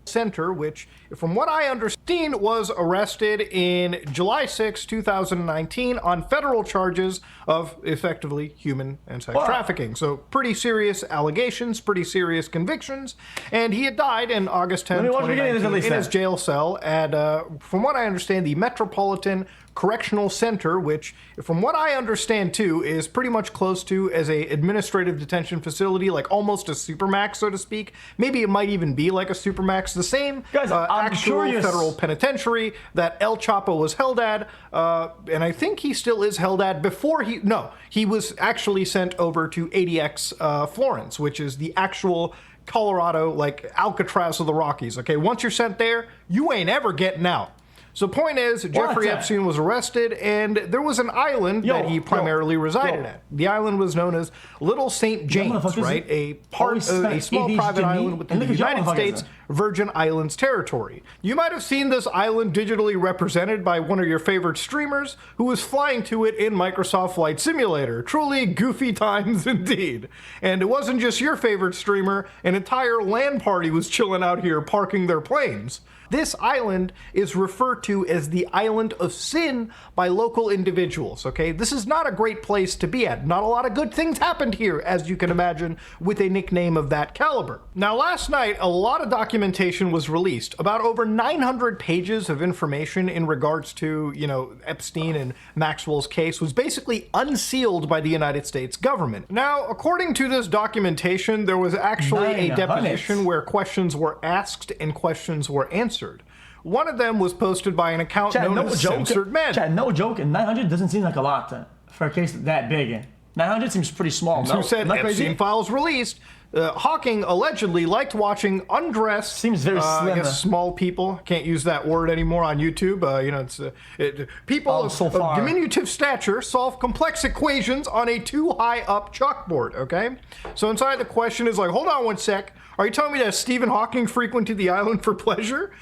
Center, which, from what I understand, was arrested in July 6, 2019 on federal charges of effectively human and sex trafficking. So pretty serious allegations, pretty serious convictions, and he had died in August 10, 2019 in his jail cell at, from what I understand, the Metropolitan Correctional Center, which, from what I understand too, is pretty much close to as a administrative detention facility, like almost a supermax, so to speak. Maybe it might even be like a supermax, the same actual federal penitentiary that El Chapo was held at, and I think he still is held at before he was actually sent over to ADX Florence, which is the actual Colorado, like Alcatraz of the Rockies. Okay, once you're sent there, you ain't ever getting out. So point is, Jeffrey Epstein was arrested, and there was an island that he primarily resided at. The island was known as Little St. James, right? A small private island within the United States Virgin Islands territory. You might have seen this island digitally represented by one of your favorite streamers who was flying to it in Microsoft Flight Simulator. Truly goofy times indeed. And it wasn't just your favorite streamer, an entire LAN party was chilling out here parking their planes. This island is referred to as the Island of Sin by local individuals, okay? This is not a great place to be at. Not a lot of good things happened here, as you can imagine, with a nickname of that caliber. Now, last night, a lot of documentation was released, about over 900 pages of information in regards to, Epstein and Maxwell's case was basically unsealed by the United States government. Now, according to this documentation, there was actually a deposition where questions were asked and questions were answered. One of them was posted by an account known as Censored Men. Chad, no joke, and 900 doesn't seem like a lot for a case that big. 900 seems pretty small. Who said Epstein files released? Hawking allegedly liked watching undressed, seems very slim, I guess small people. Can't use that word anymore on YouTube. People of diminutive stature solve complex equations on a too high up chalkboard. Okay, so inside the question is like, hold on one sec. Are you telling me that Stephen Hawking frequented the island for pleasure?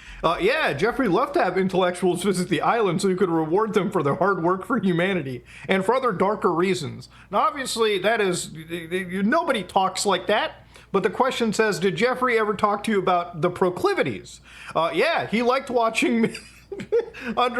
Yeah, Jeffrey loved to have intellectuals visit the island so he could reward them for their hard work for humanity and for other darker reasons. Now, obviously, that is, nobody talks like that. But the question says, did Jeffrey ever talk to you about the proclivities? Yeah, he liked watching me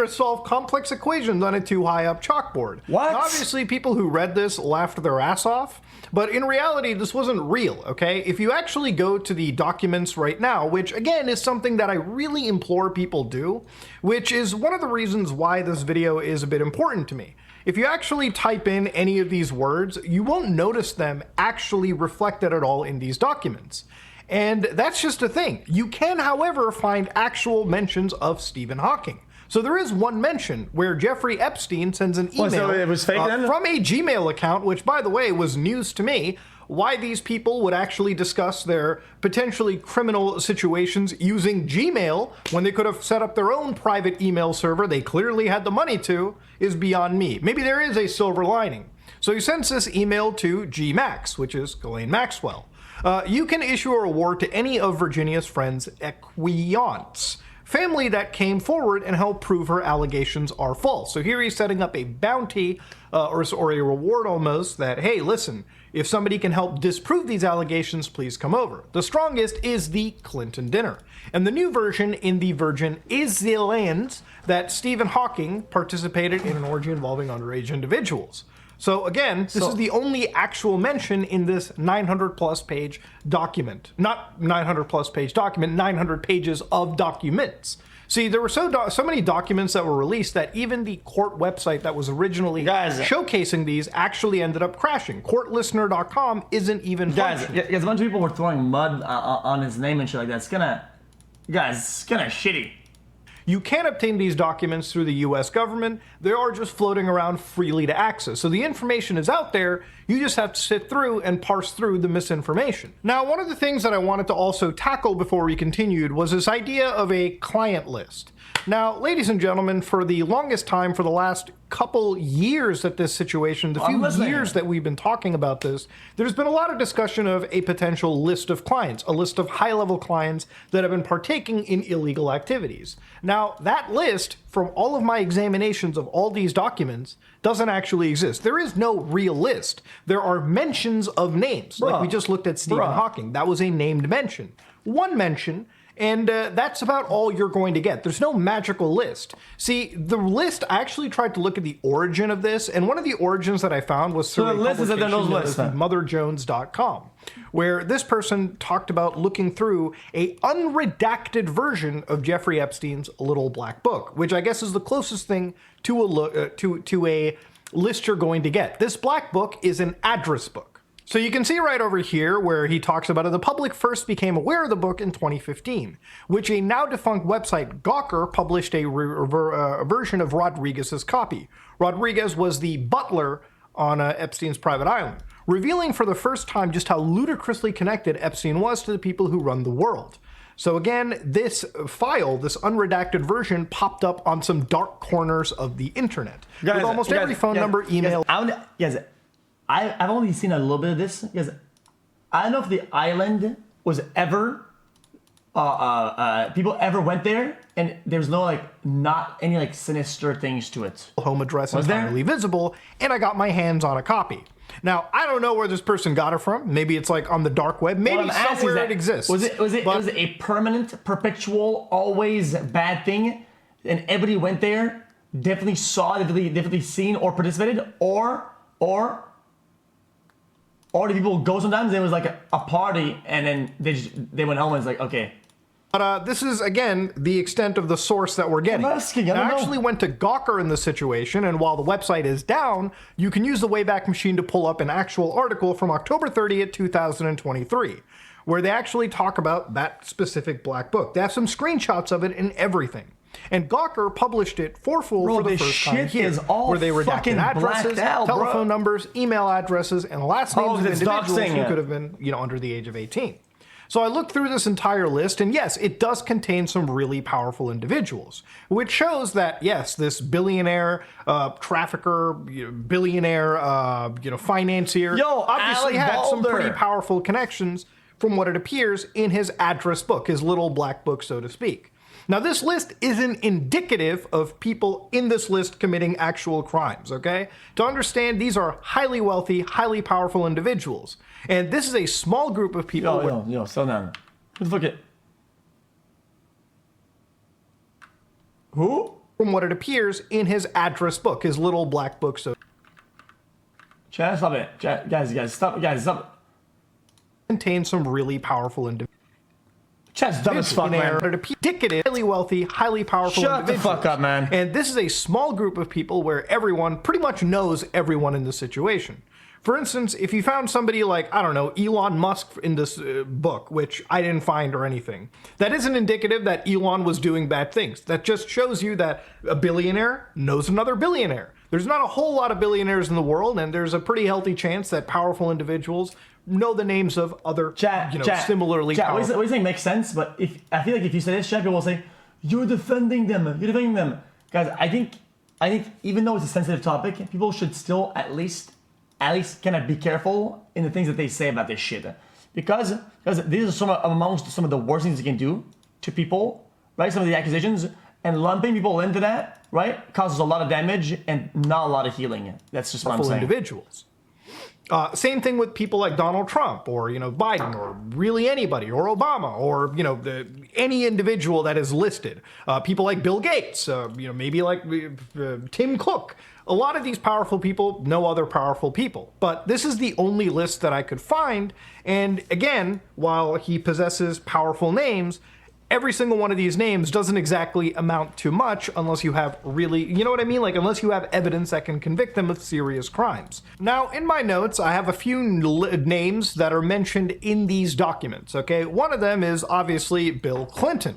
solve complex equations on a too high up chalkboard. What? Now, obviously, people who read this laughed their ass off. But in reality, this wasn't real, okay? If you actually go to the documents right now, which again is something that I really implore people do, which is one of the reasons why this video is a bit important to me. If you actually type in any of these words, you won't notice them actually reflected at all in these documents. And that's just a thing. You can, however, find actual mentions of Stephen Hawking. So there is one mention where Jeffrey Epstein sends an email so it was fake from a Gmail account, which, by the way, was news to me, why these people would actually discuss their potentially criminal situations using Gmail when they could have set up their own private email server they clearly had the money to is beyond me. Maybe there is a silver lining. So he sends this email to GMax, which is Ghislaine Maxwell. You can issue a reward to any of Virginia's friends' equiants. Family that came forward and helped prove her allegations are false. So here he's setting up a bounty or a reward almost that, hey, listen, if somebody can help disprove these allegations, please come over. The strongest is the Clinton dinner. And the new version in the Virgin is the land that Stephen Hawking participated in an orgy involving underage individuals. So again, this is the only actual mention in this 900+ page document. Not 900+ page document, 900 pages of documents. See, there were so many documents that were released that even the court website that was originally showcasing these actually ended up crashing. Courtlistener.com isn't even functioning. Guys, a bunch of people were throwing mud on his name and shit like that. It's kinda shitty. You can obtain these documents through the US government. They are just floating around freely to access. So the information is out there, you just have to sit through and parse through the misinformation. Now, one of the things that I wanted to also tackle before we continued was this idea of a client list. Now, ladies and gentlemen, for the longest time, for the last couple years that this situation, the few years that we've been talking about this, there's been a lot of discussion of a potential list of clients, a list of high-level clients that have been partaking in illegal activities. Now, that list, from all of my examinations of all these documents, doesn't actually exist. There is no real list. There are mentions of names. Like we just looked at Stephen Hawking. That was a named mention. one mention, and that's about all you're going to get. There's no magical list. See, the list, I actually tried to look at the origin of this, and one of the origins that I found was through the list is motherjones.com, where this person talked about looking through a unredacted version of Jeffrey Epstein's Little Black Book, which I guess is the closest thing to a list you're going to get. This black book is an address book. So you can see right over here where he talks about it. The public first became aware of the book in 2015, which a now defunct website, Gawker, published a version of Rodriguez's copy. Rodriguez was the butler on Epstein's private island, revealing for the first time just how ludicrously connected Epstein was to the people who run the world. So again, this file, this unredacted version, popped up on some dark corners of the internet. With almost every phone number, email... I've only seen a little bit of this because I don't know if the island was ever people ever went there and there's no not any sinister things to it. Home address entirely visible, and I got my hands on a copy. Now I don't know where this person got it from. Maybe it's on the dark web. Maybe somewhere it exists. Was it a permanent, perpetual, always bad thing, and everybody went there, definitely saw, definitely seen or participated, or do people go sometimes? There was a party and then they went home and it's okay. But this is, again, the extent of the source that we're getting. I actually went to Gawker in this situation, and while the website is down, you can use the Wayback Machine to pull up an actual article from October 30th, 2023, where they actually talk about that specific black book. They have some screenshots of it and everything. And Gawker published it for the first time here, where they redacted addresses, telephone numbers, email addresses, and last names of individuals who could have been, under the age of 18. So I looked through this entire list, and yes, it does contain some really powerful individuals, which shows that, yes, this billionaire, trafficker, billionaire, financier, obviously had some pretty powerful connections from what it appears in his address book, his little black book, so to speak. Now, this list isn't indicative of people in this list committing actual crimes, okay? To understand, these are highly wealthy, highly powerful individuals. And this is a small group of people... Slow down. Let's look at... Who? From what it appears in his address book, his little black book, so... Chat, stop it. Chat, guys, stop. Contains some really powerful individuals. Chat's dumb as fuck, man. Indicative, highly wealthy, highly powerful individuals. Shut the fuck up, man. And this is a small group of people where everyone pretty much knows everyone in the situation. For instance, if you found somebody like, I don't know, Elon Musk in this book, which I didn't find or anything, that isn't indicative that Elon was doing bad things. That just shows you that a billionaire knows another billionaire. There's not a whole lot of billionaires in the world, and there's a pretty healthy chance that powerful individuals know the names of other, similarly powerful. What you saying makes sense, but I feel like if you say this, people will say, you're defending them. Guys, I think even though it's a sensitive topic, people should still at least kind of be careful in the things that they say about this shit. Because these are amongst some of the worst things you can do to people, right? Some of the accusations, and lumping people into that, right, causes a lot of damage and not a lot of healing. That's just what I'm saying. Individuals. Same thing with people like Donald Trump or, Biden or really anybody or Obama or, any individual that is listed. People like Bill Gates, maybe like Tim Cook. A lot of these powerful people know other powerful people. But this is the only list that I could find. And again, while he possesses powerful names, every single one of these names doesn't exactly amount to much unless you have really, you know what I mean? Unless you have evidence that can convict them of serious crimes. Now, in my notes, I have a few names that are mentioned in these documents, okay? One of them is obviously Bill Clinton.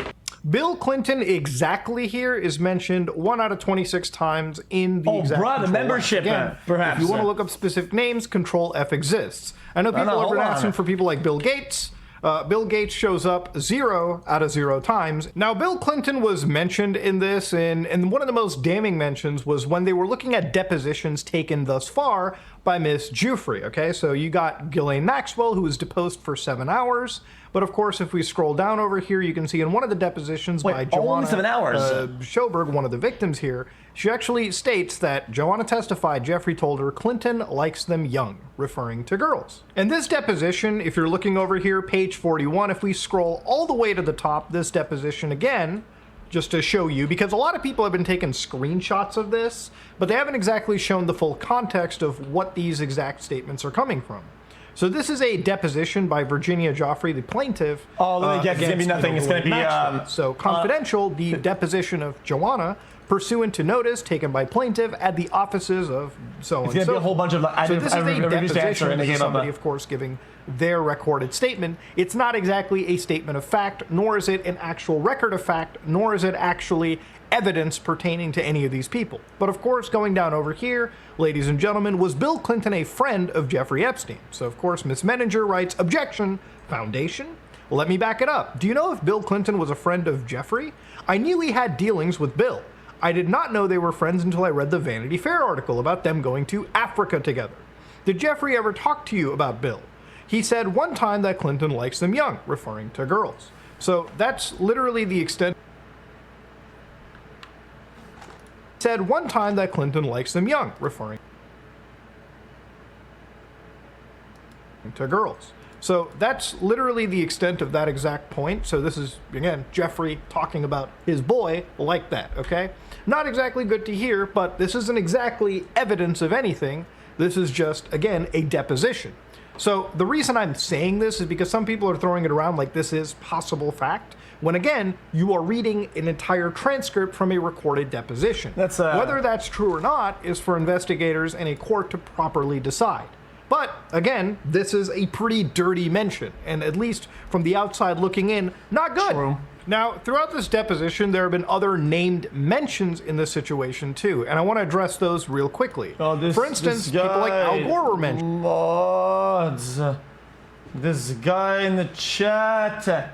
Bill Clinton exactly here is mentioned 1 out of 26 times in the exact the membership, again, perhaps. If you want to look up specific names, Control F exists. I know people have been asking for people like Bill Gates. Bill Gates shows up 0 out of 0 times. Now, Bill Clinton was mentioned in this, and one of the most damning mentions was when they were looking at depositions taken thus far by Miss Giuffre, okay? So you got Ghislaine Maxwell, who was deposed for 7 hours. But of course, if we scroll down over here, you can see in one of the depositions by Joanna only 7 hours? Schoberg, one of the victims here, she actually states that Joanna testified Jeffrey told her Clinton likes them young, referring to girls. And this deposition, if you're looking over here, page 41, if we scroll all the way to the top, this deposition again, just to show you, because a lot of people have been taking screenshots of this, but they haven't exactly shown the full context of what these exact statements are coming from. So this is a deposition by Virginia Joffrey, the plaintiff. Oh, let me guess, it's going to be nothing. It's going to be... So confidential, the deposition of Joanna, pursuant to notice taken by plaintiff at the offices of so and so. It's going to be a whole bunch of... So this is a deposition of somebody, of course, giving their recorded statement. It's not exactly a statement of fact, nor is it an actual record of fact, nor is it actually evidence pertaining to any of these people. But of course, going down over here, ladies and gentlemen, was Bill Clinton a friend of Jeffrey Epstein? So of course, Miss Menninger writes, objection, foundation? Let me back it up. Do you know if Bill Clinton was a friend of Jeffrey? I knew he had dealings with Bill. I did not know they were friends until I read the Vanity Fair article about them going to Africa together. Did Jeffrey ever talk to you about Bill? He said one time that Clinton likes them young, referring to girls. So that's literally the extent. Said one time that Clinton likes them young, referring to girls. So that's literally the extent of that exact point. So this is, again, Jeffrey talking about his boy like that, okay? Not exactly good to hear, but this isn't exactly evidence of anything. This is just, again, a deposition. So the reason I'm saying this is because some people are throwing it around like this is possible fact, when again, you are reading an entire transcript from a recorded deposition. Whether that's true or not is for investigators and a court to properly decide. But again, this is a pretty dirty mention, and at least from the outside looking in, not good. True. Now, throughout this deposition, there have been other named mentions in this situation too, and I want to address those real quickly. For instance, people like Al Gore were mentioned. Mods. This guy in the chat.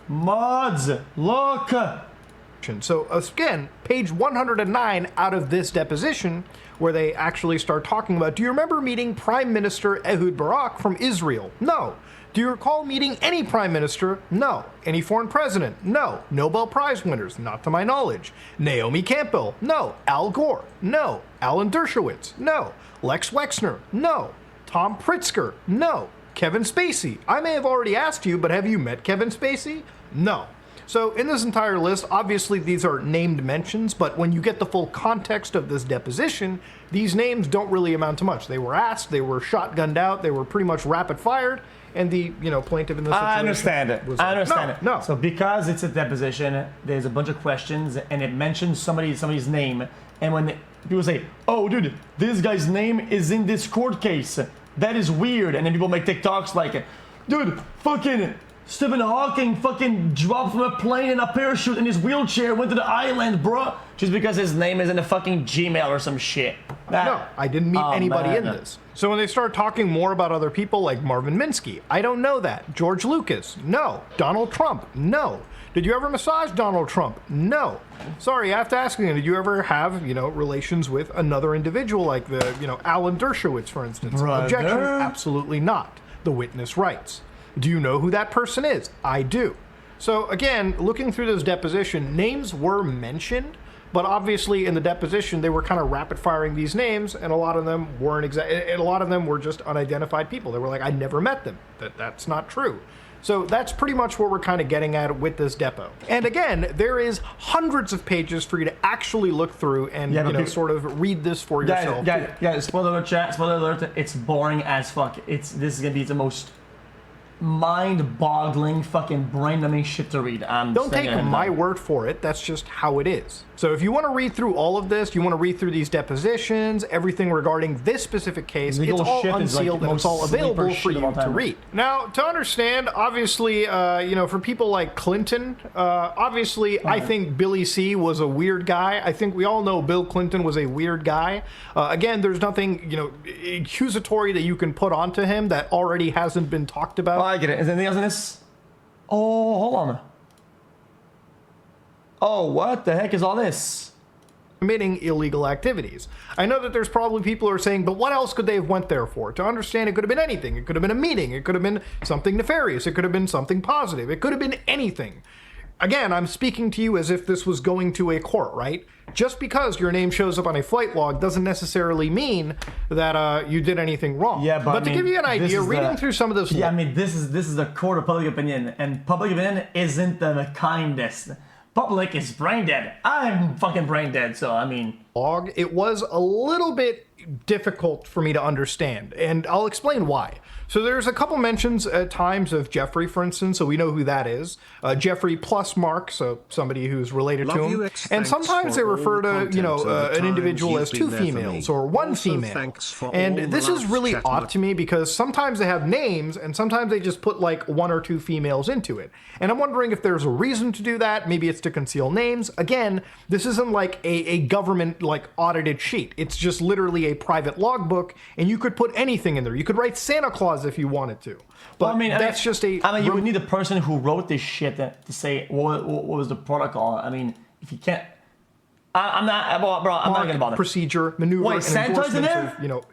Mods, look. So again, page 109 out of this deposition, where they actually start talking about, do you remember meeting Prime Minister Ehud Barak from Israel? No. Do you recall meeting any prime minister? No. Any foreign president? No. Nobel Prize winners? Not to my knowledge. Naomi Campbell? No. Al Gore? No. Alan Dershowitz? No. Lex Wexner? No. Tom Pritzker? No. Kevin Spacey? I may have already asked you, but have you met Kevin Spacey? No. So in this entire list, obviously these are named mentions, but when you get the full context of this deposition, these names don't really amount to much. They were asked, they were shotgunned out, they were pretty much rapid fired, and the plaintiff in this situation. I understand it. I understand it. No. So because it's a deposition, there's a bunch of questions, and it mentions somebody's name, and when people say, "Oh, dude, this guy's name is in this court case," that is weird, and then people make TikToks like, "Dude, fucking Stephen Hawking fucking dropped from a plane in a parachute in his wheelchair, went to the island, bruh," just because his name is in a fucking Gmail or some shit. No, I didn't meet anybody in this. So when they start talking more about other people like Marvin Minsky, I don't know that. George Lucas, no. Donald Trump, no. Did you ever massage Donald Trump? No. Sorry, I have to ask you, did you ever have, relations with another individual like Alan Dershowitz, for instance? Brother. Objection, absolutely not. The witness writes. Do you know who that person is? I do. So again, looking through this deposition, names were mentioned, but obviously in the deposition they were kind of rapid firing these names, and a lot of them weren't a lot of them were just unidentified people. They were like, I never met them. That's not true. So that's pretty much what we're kind of getting at with this depo. And again, there is hundreds of pages for you to actually look through and sort of read this for yourself. Guys, spoiler alert, chat. Spoiler alert. It's boring as fuck. This is gonna be the most mind-boggling, fucking brain-numbing shit to read. Don't take my word for it. That's just how it is. So if you want to read through all of this, you want to read through these depositions, everything regarding this specific case, it's all unsealed and it's all available for you to read. Now, to understand, obviously, for people like Clinton, obviously, I think Billy C was a weird guy. I think we all know Bill Clinton was a weird guy. Again, there's nothing, accusatory that you can put onto him that already hasn't been talked about. Oh, I get it. Is there anything else in this? Oh, hold on. Oh, what the heck is all this? committing illegal activities. I know that there's probably people who are saying, but what else could they have went there for? To understand, it could have been anything. It could have been a meeting. It could have been something nefarious. It could have been something positive. It could have been anything. Again, I'm speaking to you as if this was going to a court, right? Just because your name shows up on a flight log doesn't necessarily mean that you did anything wrong. Yeah, but to give you an idea, reading through some of this... Yeah, I mean, this is the court of public opinion, and public opinion isn't the kindest. Public is brain dead. I'm fucking brain dead, so I mean... log, it was a little bit difficult for me to understand, and I'll explain why. So there's a couple mentions at times of Jeffrey, for instance, so we know who that is. Jeffrey plus Mark, so somebody who's related to him. And sometimes they refer to, you know, an individual as two females or one female. And this is really odd to me because sometimes they have names and sometimes they just put like one or two females into it. And I'm wondering if there's a reason to do that. Maybe it's to conceal names. Again, this isn't like a government like audited sheet. It's just literally a private logbook, and you could put anything in there. You could write Santa Claus if you wanted to. But well, I mean, that's just a... I mean, you would need the person who wrote this shit to say what was the protocol. I mean, if you can't... I'm not... Well, bro, I'm not going to bother. Procedure, maneuver, wait, and Santa's in there? Of, you know...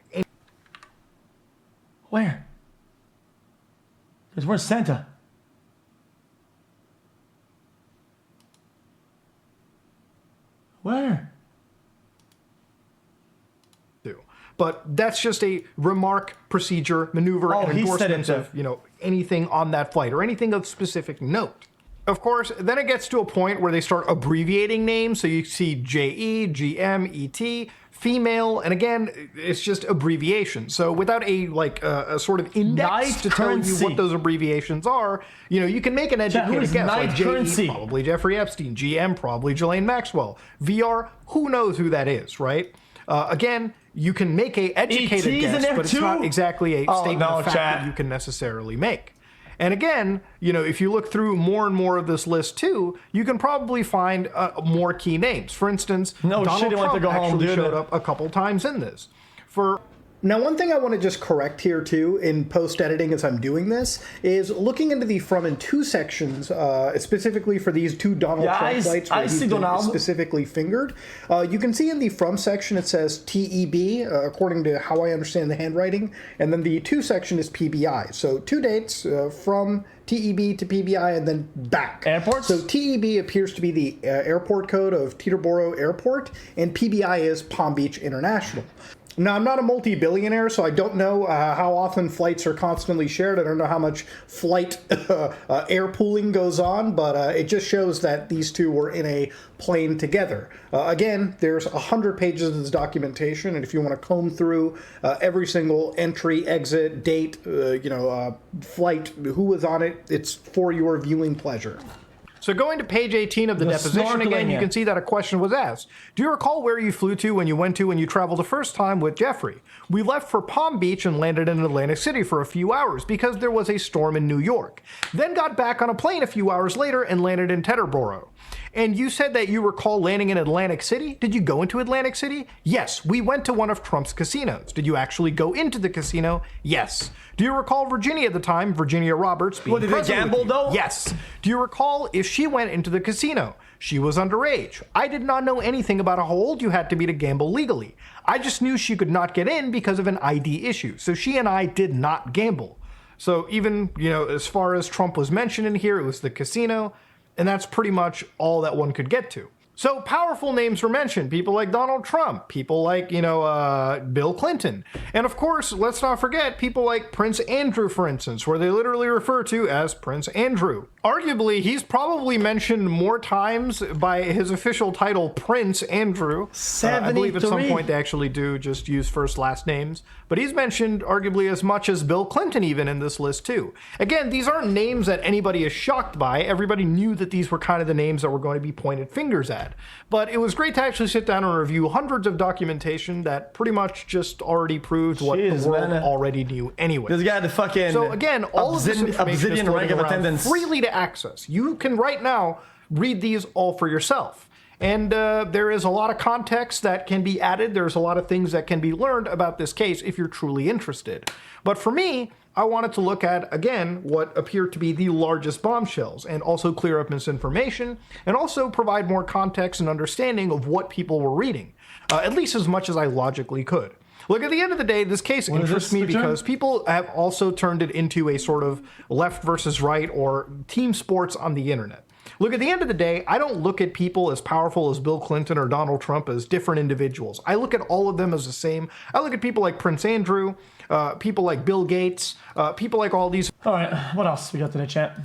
Where? Because where's Santa? Where? But that's just a remark, procedure, maneuver, and endorsement of, you know, anything on that flight or anything of specific note. Of course, then it gets to a point where they start abbreviating names. So you see JE, GM, ET, female, and again, it's just abbreviations. So without a sort of index to tell you what those abbreviations are, you know, you can make an educated guess. Like JE, probably Jeffrey Epstein. GM, probably Ghislaine Maxwell. VR, who knows who that is, right? Again, you can make a educated guess, but it's not exactly a statement of fact that you can necessarily make. And again, you know, if you look through more and more of this list too, you can probably find more key names. For instance, Donald Trump actually showed up a couple times in this. Now, one thing I want to just correct here, too, in post-editing as I'm doing this, is looking into the from and to sections, specifically for these two Donald Trump flights where he's been specifically fingered. You can see in the from section it says TEB, according to how I understand the handwriting, and then the to section is PBI. So 2 dates from TEB to PBI and then back. Airports? So TEB appears to be the airport code of Teterboro Airport, and PBI is Palm Beach International. Now, I'm not a multi-billionaire, so I don't know how often flights are constantly shared. I don't know how much flight air pooling goes on, but it just shows that these two were in a plane together. Again, there's 100 pages of this documentation, and if you want to comb through every single entry, exit, date, flight, who was on it, it's for your viewing pleasure. So going to page 18 of the deposition again, you can see that a question was asked. Do you recall where you flew to when you traveled the first time with Jeffrey? We left for Palm Beach and landed in Atlantic City for a few hours because there was a storm in New York. Then got back on a plane a few hours later and landed in Teterboro. And you said that you recall landing in Atlantic City? Did you go into Atlantic City? Yes, we went to one of Trump's casinos. Did you actually go into the casino? Yes. Do you recall Virginia at the time, Virginia Roberts, being president? Did they gamble though? Yes. Do you recall if she went into the casino? She was underage. I did not know anything about how old you had to be to gamble legally. I just knew she could not get in because of an ID issue. So she and I did not gamble. So even, as far as Trump was mentioned in here, it was the casino. And that's pretty much all that one could get to. So powerful names were mentioned, people like Donald Trump, people like, Bill Clinton. And of course, let's not forget people like Prince Andrew, for instance, where they literally refer to as Prince Andrew. Arguably, he's probably mentioned more times by his official title, Prince Andrew. 73. I believe at some point they actually do just use first last names. But he's mentioned arguably as much as Bill Clinton even in this list too. Again, these aren't names that anybody is shocked by. Everybody knew that these were kind of the names that were going to be pointed fingers at. But it was great to actually sit down and review hundreds of documentation that pretty much just already proved what the world already knew anyway. This guy, the fucking... So again, all of this information is floating around freely to access. You can right now read these all for yourself. And there is a lot of context that can be added. There's a lot of things that can be learned about this case if you're truly interested. But for me, I wanted to look at, again, what appeared to be the largest bombshells, and also clear up misinformation, and also provide more context and understanding of what people were reading, at least as much as I logically could. Look, at the end of the day, this case interests me because people have also turned it into a sort of left versus right or team sports on the internet. Look, at the end of the day, I don't look at people as powerful as Bill Clinton or Donald Trump as different individuals. I look at all of them as the same. I look at people like Prince Andrew, people like Bill Gates, people like all these. All right, what else we got today, chat?